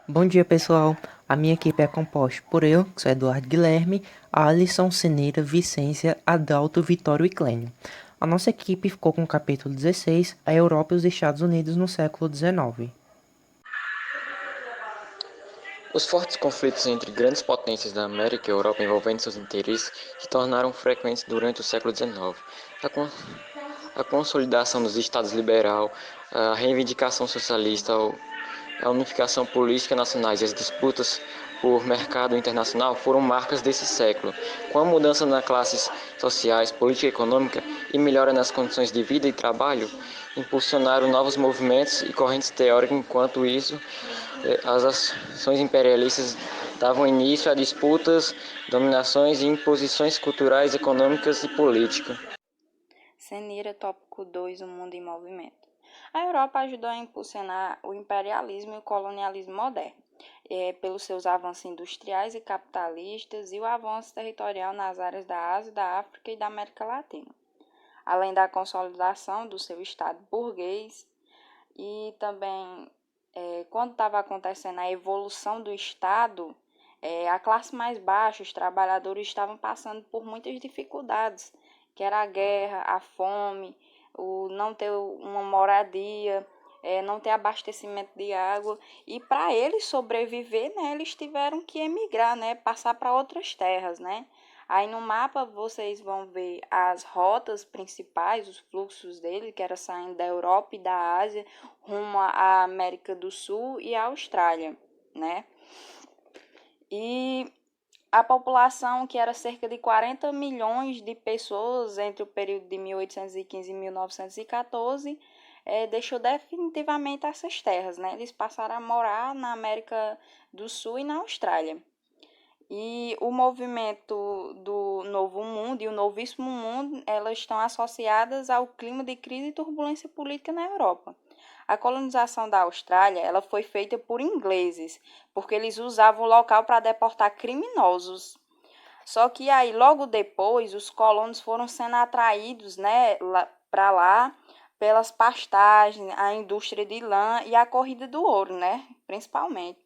Bom dia, pessoal. A minha equipe é composta por eu, que sou Eduardo Guilherme, Alisson, Cineira, Vicência, Adalto, Vitório e Clênio. A nossa equipe ficou com o capítulo 16, A Europa e os Estados Unidos no século XIX. Os fortes conflitos entre grandes potências da América e Europa envolvendo seus interesses se tornaram frequentes durante o século XIX. A consolidação dos estados liberal, a reivindicação socialista, a unificação política nacionais e as disputas por mercado internacional foram marcas desse século. Com a mudança nas classes sociais, política e econômica e melhora nas condições de vida e trabalho, impulsionaram novos movimentos e correntes teóricas. Enquanto isso, as ações imperialistas davam início a disputas, dominações e imposições culturais, econômicas e políticas. Senira, tópico 2, o mundo em movimento. A Europa ajudou a impulsionar o imperialismo e o colonialismo moderno, pelos seus avanços industriais e capitalistas e o avanço territorial nas áreas da Ásia, da África e da América Latina, além da consolidação do seu Estado burguês e também, quando estava acontecendo a evolução do Estado, a classe mais baixa, os trabalhadores estavam passando por muitas dificuldades, que era a guerra, a fome, o não ter uma moradia, não ter abastecimento de água. E para eles sobreviver, né, eles tiveram que emigrar, né, passar para outras terras, né? Aí no mapa vocês vão ver as rotas principais, os fluxos dele, que era saindo da Europa e da Ásia rumo à América do Sul e à Austrália, né? E a população, que era cerca de 40 milhões de pessoas entre o período de 1815 e 1914, deixou definitivamente essas terras, né? Eles passaram a morar na América do Sul e na Austrália. E o movimento do Novo Mundo e o Novíssimo Mundo, elas estão associadas ao clima de crise e turbulência política na Europa. A colonização da Austrália, ela foi feita por ingleses, porque eles usavam o local para deportar criminosos. Só que aí, logo depois, os colonos foram sendo atraídos, né, para lá pelas pastagens, a indústria de lã e a corrida do ouro, né, principalmente.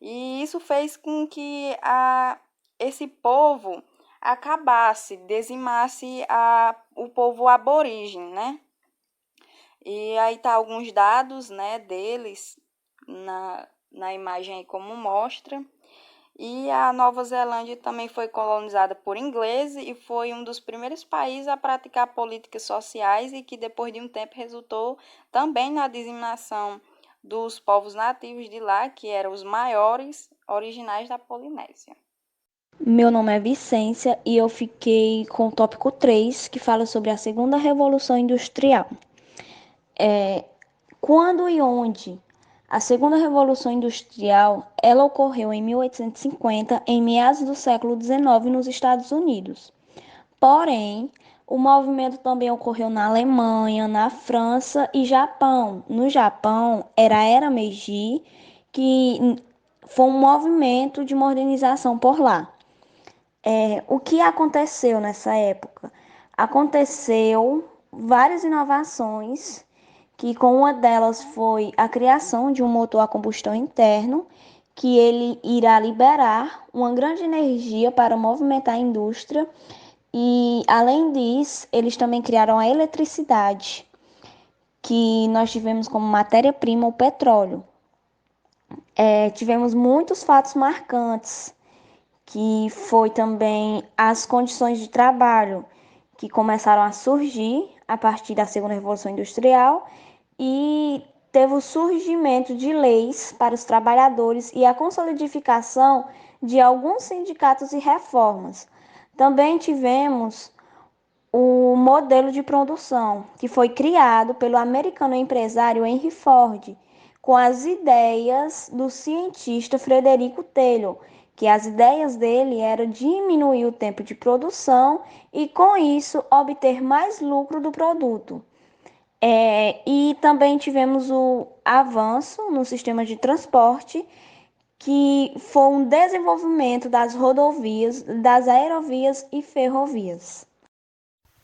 E isso fez com que esse povo acabasse, dizimasse o povo aborígene, né? E aí tá alguns dados, né, deles na imagem aí como mostra. E a Nova Zelândia também foi colonizada por ingleses e foi um dos primeiros países a praticar políticas sociais e que depois de um tempo resultou também na dizimação dos povos nativos de lá, que eram os maiores originais da Polinésia. Meu nome é Vicência e eu fiquei com o tópico 3, que fala sobre a segunda revolução industrial. Quando e onde? A segunda revolução industrial, ela ocorreu em 1850, em meados do século XIX, nos Estados Unidos. Porém, o movimento também ocorreu na Alemanha, na França e Japão. No Japão, era a Era Meiji, que foi um movimento de modernização por lá. O que aconteceu nessa época? Aconteceu várias inovações, que com uma delas foi a criação de um motor a combustão interno, que ele irá liberar uma grande energia para movimentar a indústria. E além disso, eles também criaram a eletricidade, que nós tivemos como matéria-prima o petróleo. Tivemos muitos fatos marcantes, que foi também as condições de trabalho que começaram a surgir a partir da segunda revolução industrial, e teve o surgimento de leis para os trabalhadores e a consolidificação de alguns sindicatos e reformas. Também tivemos o modelo de produção, que foi criado pelo americano empresário Henry Ford, com as ideias do cientista Frederico Taylor, que as ideias dele eram diminuir o tempo de produção e, com isso, obter mais lucro do produto. E também tivemos o avanço no sistema de transporte, que foi um desenvolvimento das rodovias, das aerovias e ferrovias.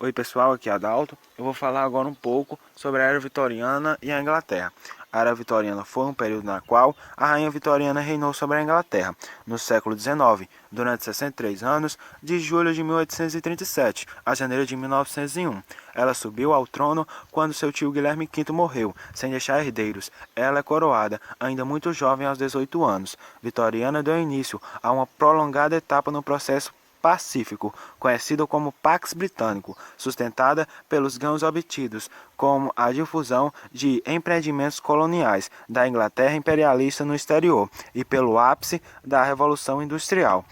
Oi pessoal, aqui é Adalto. Eu vou falar agora um pouco sobre a era vitoriana e a Inglaterra. A Era Vitoriana foi um período na qual a Rainha Vitoriana reinou sobre a Inglaterra, no século XIX, durante 63 anos, de julho de 1837 a janeiro de 1901. Ela subiu ao trono quando seu tio Guilherme V morreu, sem deixar herdeiros. Ela é coroada, ainda muito jovem, aos 18 anos. Vitoriana deu início a uma prolongada etapa no processo pacífico, conhecido como Pax Britânico, sustentada pelos ganhos obtidos, como a difusão de empreendimentos coloniais da Inglaterra imperialista no exterior e pelo ápice da Revolução Industrial,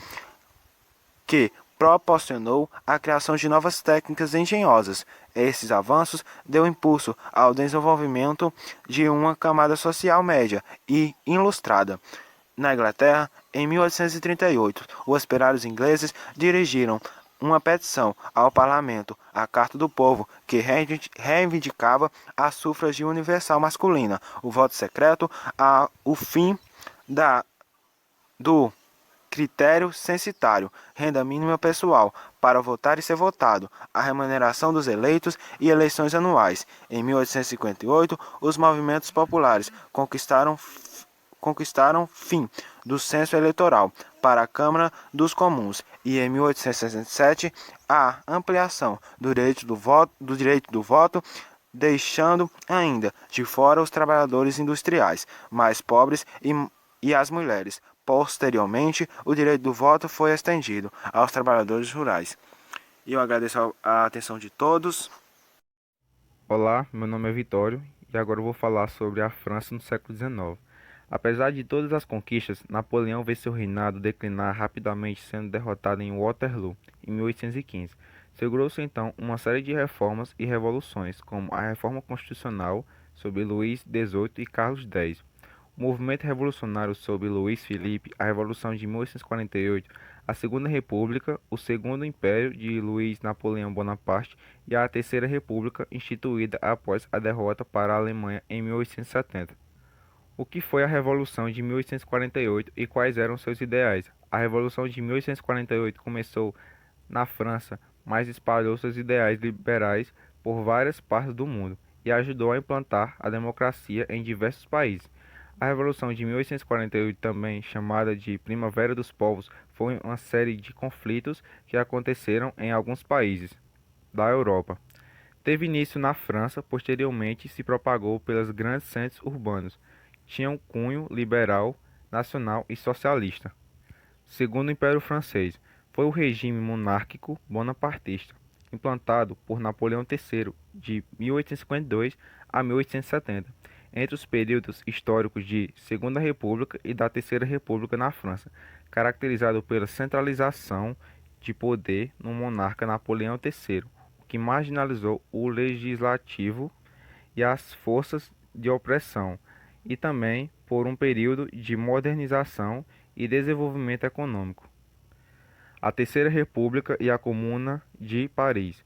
que proporcionou a criação de novas técnicas engenhosas. Esses avanços deu impulso ao desenvolvimento de uma camada social média e ilustrada. Na Inglaterra, em 1838, os operários ingleses dirigiram uma petição ao parlamento, a Carta do Povo, que reivindicava a sufragia universal masculina, o voto secreto, o fim do critério censitário, renda mínima pessoal, para votar e ser votado, a remuneração dos eleitos e eleições anuais. Em 1858, os movimentos populares conquistaram fim do censo eleitoral para a Câmara dos Comuns e, em 1867, a ampliação do direito do voto, deixando ainda de fora os trabalhadores industriais mais pobres e as mulheres. Posteriormente, o direito do voto foi estendido aos trabalhadores rurais. E eu agradeço a atenção de todos. Olá, meu nome é Vitório e agora eu vou falar sobre a França no século XIX. Apesar de todas as conquistas, Napoleão vê seu reinado declinar rapidamente, sendo derrotado em Waterloo, em 1815. Segurou-se então uma série de reformas e revoluções, como a Reforma Constitucional sob Luís XVIII e Carlos X, o movimento revolucionário sob Luís Filipe, a Revolução de 1848, a Segunda República, o Segundo Império de Luís Napoleão Bonaparte e a Terceira República, instituída após a derrota para a Alemanha em 1870. O que foi a Revolução de 1848 e quais eram seus ideais? A Revolução de 1848 começou na França, mas espalhou seus ideais liberais por várias partes do mundo e ajudou a implantar a democracia em diversos países. A Revolução de 1848, também chamada de Primavera dos Povos, foi uma série de conflitos que aconteceram em alguns países da Europa. Teve início na França, posteriormente se propagou pelos grandes centros urbanos. Tinha um cunho liberal, nacional e socialista. Segundo o Império Francês, foi o regime monárquico bonapartista, implantado por Napoleão III de 1852 a 1870, entre os períodos históricos de Segunda República e da Terceira República na França, caracterizado pela centralização de poder no monarca Napoleão III, o que marginalizou o legislativo e as forças de opressão, e também por um período de modernização e desenvolvimento econômico. A Terceira República e a Comuna de Paris.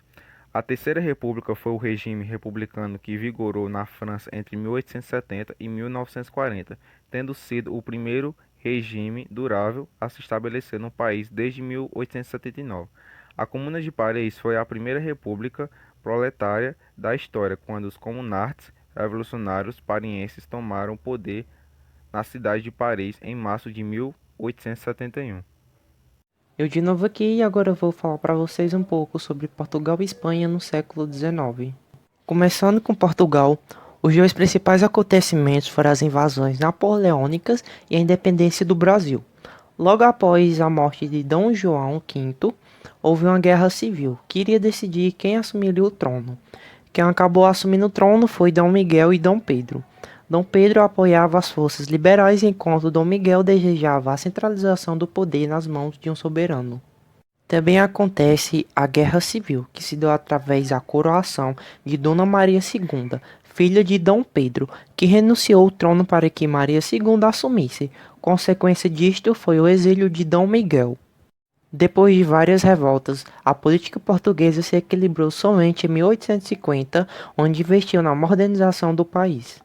A Terceira República foi o regime republicano que vigorou na França entre 1870 e 1940, tendo sido o primeiro regime durável a se estabelecer no país desde 1879. A Comuna de Paris foi a primeira república proletária da história, quando os comunards revolucionários parisienses tomaram o poder na cidade de Paris em março de 1871. Eu de novo aqui e agora eu vou falar para vocês um pouco sobre Portugal e Espanha no século XIX. Começando com Portugal, os dois principais acontecimentos foram as invasões napoleônicas e a independência do Brasil. Logo após a morte de Dom João V, houve uma guerra civil que iria decidir quem assumiria o trono. Quem acabou assumindo o trono foi Dom Miguel e Dom Pedro. Dom Pedro apoiava as forças liberais, enquanto Dom Miguel desejava a centralização do poder nas mãos de um soberano. Também acontece a Guerra Civil, que se deu através da coroação de Dona Maria II, filha de Dom Pedro, que renunciou ao trono para que Maria II assumisse. Consequência disto foi o exílio de Dom Miguel. Depois de várias revoltas, a política portuguesa se equilibrou somente em 1850, onde investiu na modernização do país.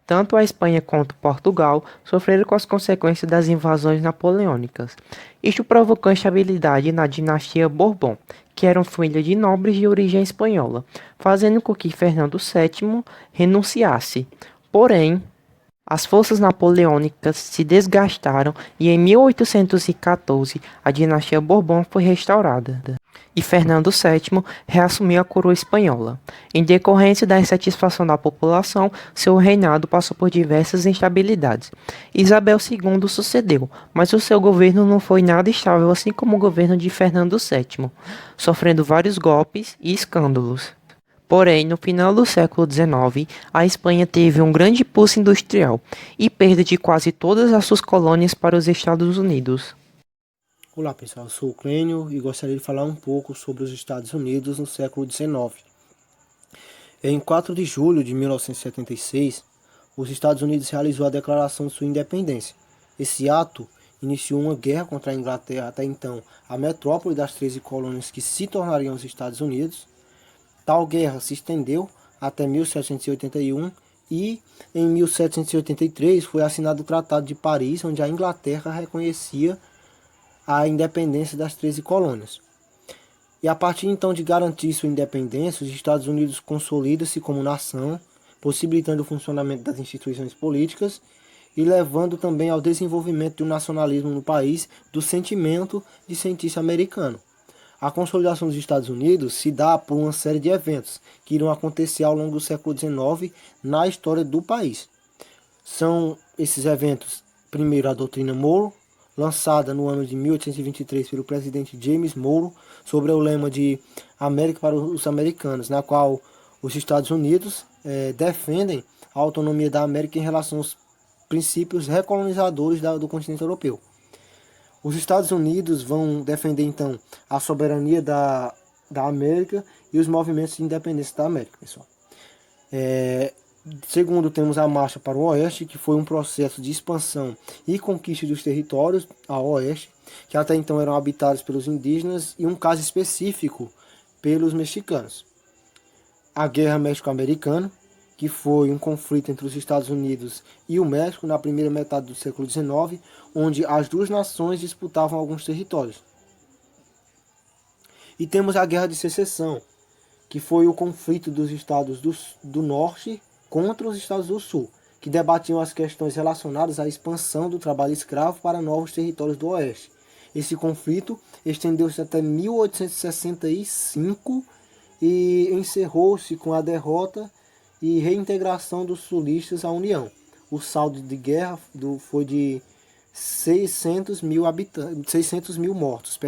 Tanto a Espanha quanto Portugal sofreram com as consequências das invasões napoleônicas. Isto provocou instabilidade na dinastia Bourbon, que eram filha de nobres de origem espanhola, fazendo com que Fernando VII renunciasse. Porém, As forças napoleônicas se desgastaram e em 1814 a dinastia Bourbon foi restaurada e Fernando VII reassumiu a coroa espanhola. Em decorrência da insatisfação da população, seu reinado passou por diversas instabilidades. Isabel II sucedeu, mas o seu governo não foi nada estável, assim como o governo de Fernando VII, sofrendo vários golpes e escândalos. Porém, no final do século XIX, a Espanha teve um grande impulso industrial e perda de quase todas as suas colônias para os Estados Unidos. Olá pessoal, eu sou o Clênio e gostaria de falar um pouco sobre os Estados Unidos no século XIX. Em 4 de julho de 1976, os Estados Unidos realizou a declaração de sua independência. Esse ato iniciou uma guerra contra a Inglaterra, até então a metrópole das 13 colônias que se tornariam os Estados Unidos. Tal guerra se estendeu até 1781 e em 1783 foi assinado o Tratado de Paris, onde a Inglaterra reconhecia a independência das 13 colônias. E a partir então de garantir sua independência, os Estados Unidos consolidam-se como nação, possibilitando o funcionamento das instituições políticas e levando também ao desenvolvimento do nacionalismo no país, do sentimento de sentir-se americano. A consolidação dos Estados Unidos se dá por uma série de eventos que irão acontecer ao longo do século XIX na história do país. São esses eventos, primeiro, a doutrina Monroe, lançada no ano de 1823 pelo presidente James Monroe, sobre o lema de América para os americanos, na qual os Estados Unidos defendem a autonomia da América em relação aos princípios recolonizadores do continente europeu. Os Estados Unidos vão defender então a soberania da América e os movimentos de independência da América, pessoal. Segundo, temos a marcha para o oeste, que foi um processo de expansão e conquista dos territórios ao oeste, que até então eram habitados pelos indígenas, e um caso específico pelos mexicanos. A Guerra México-Americana, que foi um conflito entre os Estados Unidos e o México na primeira metade do século XIX, onde as duas nações disputavam alguns territórios. E temos a Guerra de Secessão, que foi o conflito dos estados do norte contra os estados do sul, que debatiam as questões relacionadas à expansão do trabalho escravo para novos territórios do oeste. Esse conflito estendeu-se até 1865 e encerrou-se com a derrota e reintegração dos sulistas à União. O saldo de guerra foi de 600 mil mortos.